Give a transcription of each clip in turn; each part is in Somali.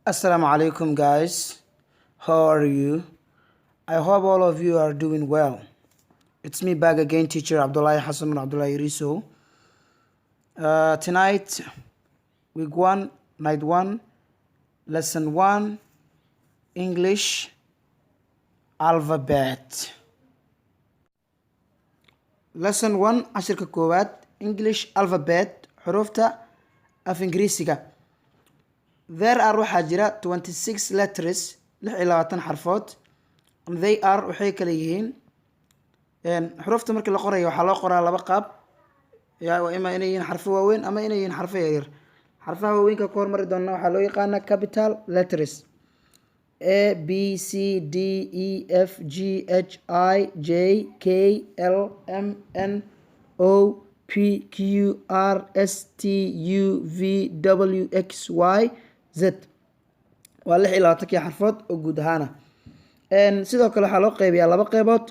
Assalamu alaikum guys, how are you? I hope all of you are doing well. It's me back again, teacher Abdullah Hassan bin Abdullah Iriso. Tonight, week 1, night 1, lesson 1, English alphabet. Lesson 1, cashirka koowaad, English alphabet, xurufta af Ingiriisiga. There are waxaa jira 26 letters 26 xarfood and they are waxay kala yihiin xurufta markii la qorayo waxaa loo qoraa laba qaab waa ima inay yihiin xarfo waaweyn ama inay yihiin xarfo yaryar. Xarfaha waaweynka ku hormari doona waxaa loo yaqaanaa capital letters A B C D E F G H I J K L M N O P Q R S T U V W X Y Z waa 26 xarfood oo guud ahaan sidoo kale waxaa loo qaybiyaa laba qaybood,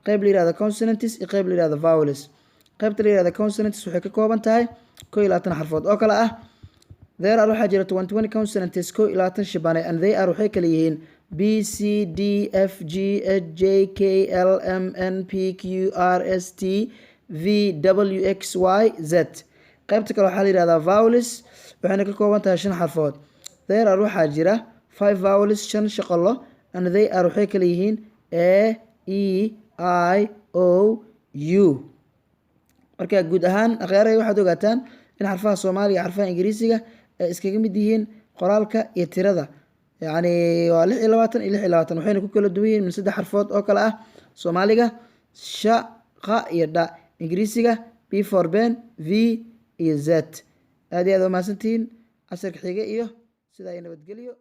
qayb la yiraahdo consonants iyo qayb la yiraahdo vowels. qaybta la yiraahdo consonants waxay ka kooban tahay 21 xarfood oo kala ah there are waxaa jira 21 consonants 21 shibane and they are waxay kala yihiin B C D F G H J K L M N P Q R S T V W X Y Z. qaybta kale waxaa la yiraahdaa vowels waxayna ka kooban tahay 5 xarfood. There are waxaa jira 5 vowels 5 shaqalo and they are waxay kala yihiin A E I O U. marka guud ahaan akhyaarey waxaad ogaataan in xarfaha Soomaaliga iyo xarfaha Ingiriisiga ay iskaga mid yihiin qoraalka iyo tirada, yani waa 26 iyo 26 waxayna ku kala duwan yihiin min 3 xarfood oo kala ah Soomaaliga sha qa iyo dha, Ingiriisiga B for Ben, V iyo Z. aad iyo aad u mahadsantihiin casharka xiga iyo sidaa nabadgelyo.